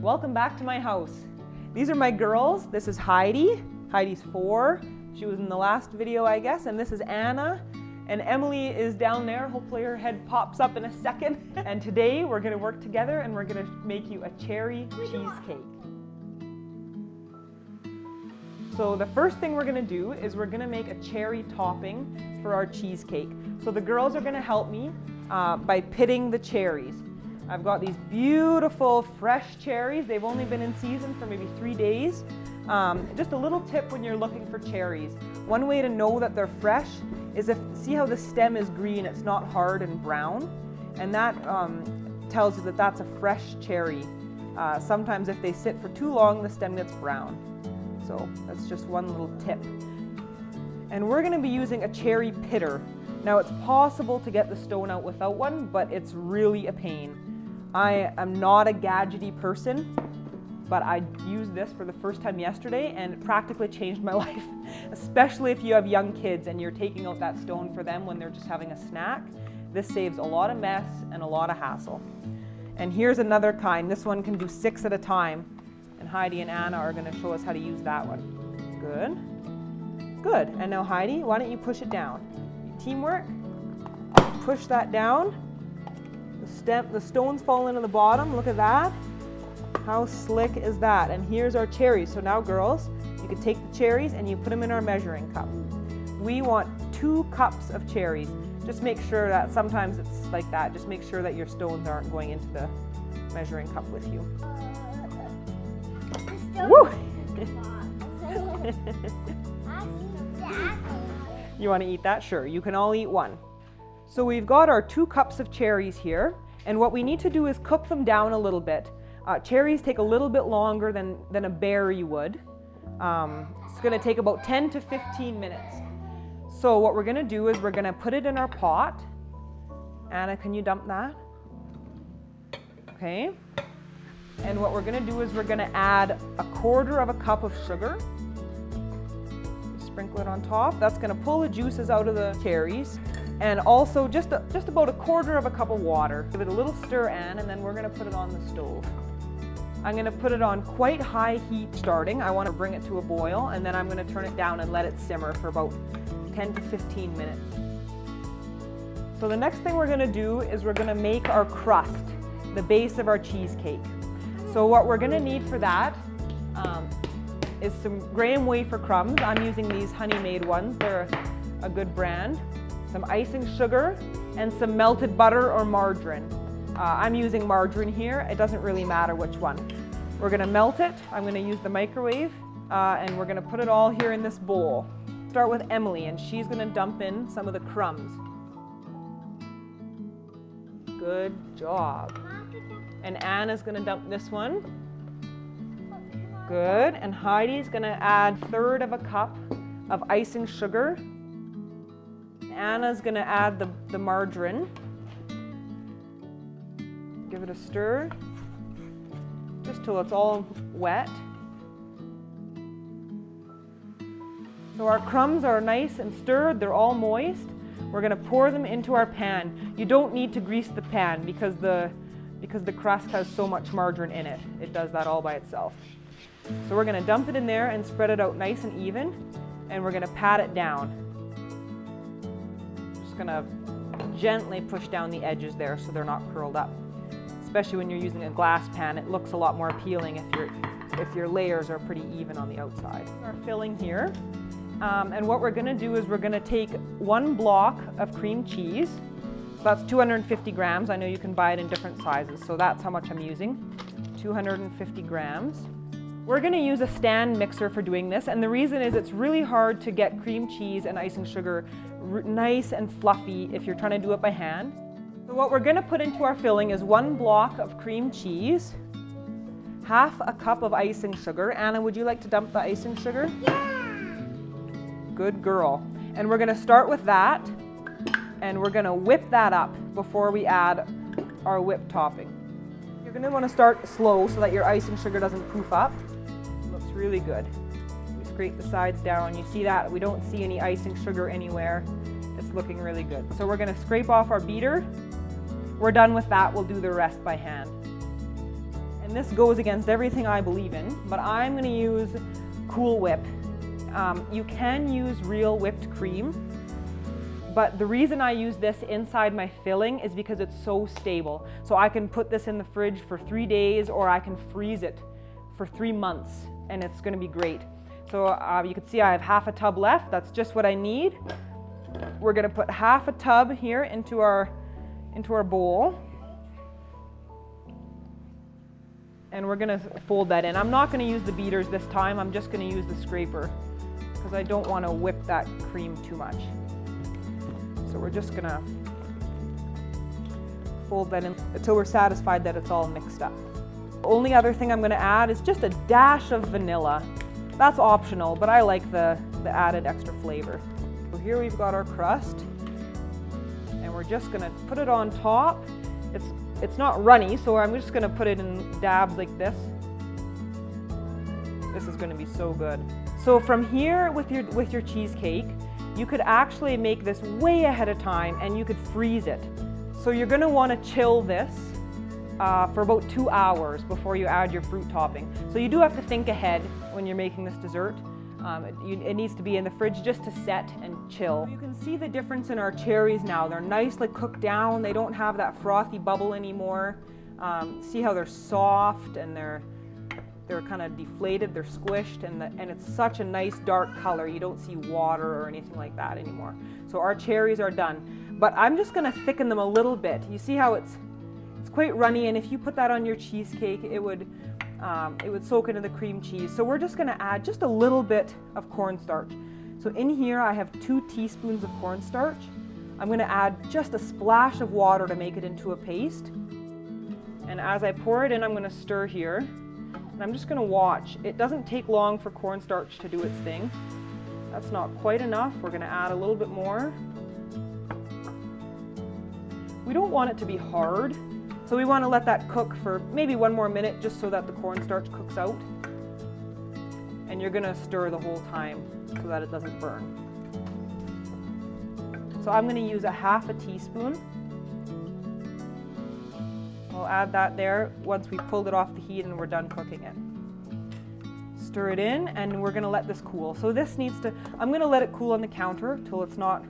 Welcome back to my house. These are my girls. This is Heidi. Heidi's 4. She was in the last video, I guess. And this is Anna. And Emily is down there. Hopefully her head pops up in a second. And today we're going to work together and we're going to make you a cherry cheesecake. So the first thing we're going to do is we're going to make a cherry topping for our cheesecake. So the girls are going to help me by pitting the cherries. I've got these beautiful fresh cherries. They've only been in season for maybe 3 days. Just a little tip when you're looking for cherries. One way to know that they're fresh is see how the stem is green, it's not hard and brown. And that tells you that that's a fresh cherry. Sometimes if they sit for too long, the stem gets brown. So that's just one little tip. And we're gonna be using a cherry pitter. Now it's possible to get the stone out without one, but it's really a pain. I am not a gadgety person, but I used this for the first time yesterday and it practically changed my life, especially if you have young kids and you're taking out that stone for them when they're just having a snack. This saves a lot of mess and a lot of hassle. And here's another kind. This one can do 6 at a time. And Heidi and Anna are going to show us how to use that one. Good. Good. And now Heidi, why don't you push it down? Teamwork. Push that down. The stones fall into the bottom. Look at that. How slick is that? And here's our cherries. So now girls, you can take the cherries and you put them in our measuring cup. We want 2 cups of cherries. Just make sure that sometimes it's like that. Just make sure that your stones aren't going into the measuring cup with you. Woo! You want to eat that? Sure, you can all eat one. So we've got our 2 cups of cherries here, and what we need to do is cook them down a little bit. Cherries take a little bit longer than a berry would. It's going to take about 10 to 15 minutes. So what we're going to do is we're going to put it in our pot. Anna, can you dump that? Okay. And what we're going to do is we're going to add 1/4 cup of sugar. Sprinkle it on top. That's going to pull the juices out of the cherries. And also just about 1/4 cup of water. Give it a little stir, Anne, and then we're going to put it on the stove. I'm going to put it on quite high heat starting. I want to bring it to a boil, and then I'm going to turn it down and let it simmer for about 10 to 15 minutes. So the next thing we're going to do is we're going to make our crust, the base of our cheesecake. So what we're going to need for that is some graham wafer crumbs. I'm using these Honey Made ones. They're a good brand. Some icing sugar and some melted butter or margarine. I'm using margarine here. It doesn't really matter which one. We're going to melt it. I'm going to use the microwave and we're going to put it all here in this bowl. Start with Emily and she's going to dump in some of the crumbs. Good job. And Anna's going to dump this one. Good. And Heidi's going to add 1/3 cup of icing sugar. Anna's going to add the margarine. Give it a stir, just till it's all wet. So our crumbs are nice and stirred, they're all moist. We're going to pour them into our pan. You don't need to grease the pan because the crust has so much margarine in it. It does that all by itself. So we're going to dump it in there and spread it out nice and even, and we're going to pat it down. Just going to gently push down the edges there so they're not curled up. Especially when you're using a glass pan, it looks a lot more appealing if your layers are pretty even on the outside. Our filling here, and what we're going to do is we're going to take 1 block of cream cheese. So that's 250 grams. I know you can buy it in different sizes, so that's how much I'm using. 250 grams. We're going to use a stand mixer for doing this, and the reason is it's really hard to get cream cheese and icing sugar nice and fluffy if you're trying to do it by hand. So what we're going to put into our filling is 1 block of cream cheese, 1/2 cup of icing sugar. Anna, would you like to dump the icing sugar? Yeah! Good girl. And we're going to start with that, and we're going to whip that up before we add our whipped topping. You're going to want to start slow so that your icing sugar doesn't poof up. It looks really good. We scrape the sides down. You see that? We don't see any icing sugar anywhere. It's looking really good. So we're going to scrape off our beater. We're done with that. We'll do the rest by hand. And this goes against everything I believe in, but I'm going to use Cool Whip. You can use real whipped cream, but the reason I use this inside my filling is because it's so stable. So I can put this in the fridge for 3 days, or I can freeze it for 3 months, and it's going to be great. So you can see I have half a tub left. That's just what I need. We're going to put half a tub here into our bowl. And we're going to fold that in. I'm not going to use the beaters this time. I'm just going to use the scraper because I don't want to whip that cream too much. So we're just going to fold that in until we're satisfied that it's all mixed up. The only other thing I'm going to add is just a dash of vanilla. That's optional, but I like the added extra flavor. So here we've got our crust, and we're just going to put it on top. It's not runny, so I'm just going to put it in dabs like this. This is going to be so good. So from here with your cheesecake, you could actually make this way ahead of time, and you could freeze it. So you're going to want to chill this for about 2 hours before you add your fruit topping. So you do have to think ahead when you're making this dessert. It needs to be in the fridge just to set and chill. You can see the difference in our cherries now. They're nicely cooked down. They don't have that frothy bubble anymore. See how they're soft and they're kind of deflated, they're squished, and it's such a nice dark color. You don't see water or anything like that anymore. So our cherries are done. But I'm just going to thicken them a little bit. You see how it's quite runny, and if you put that on your cheesecake, it would soak into the cream cheese. So we're just going to add just a little bit of cornstarch. So in here I have 2 teaspoons of cornstarch. I'm going to add just a splash of water to make it into a paste. And as I pour it in, I'm going to stir here. And I'm just going to watch. It doesn't take long for cornstarch to do its thing. That's not quite enough. We're going to add a little bit more. We don't want it to be hard. So we want to let that cook for maybe 1 more minute just so that the cornstarch cooks out. And you're going to stir the whole time so that it doesn't burn. So I'm going to use a half a teaspoon. I'll add that there once we've pulled it off the heat and we're done cooking it. Stir it in, and we're going to let this cool. So this needs to, I'm going to let it cool on the counter till it's not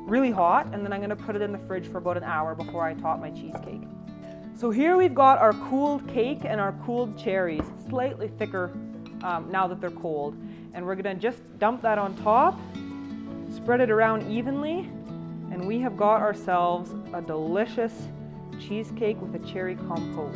really hot, and then I'm going to put it in the fridge for about an hour before I top my cheesecake. So here we've got our cooled cake and our cooled cherries, slightly thicker now that they're cold. And we're going to just dump that on top, spread it around evenly, and we have got ourselves a delicious cheesecake with a cherry compote.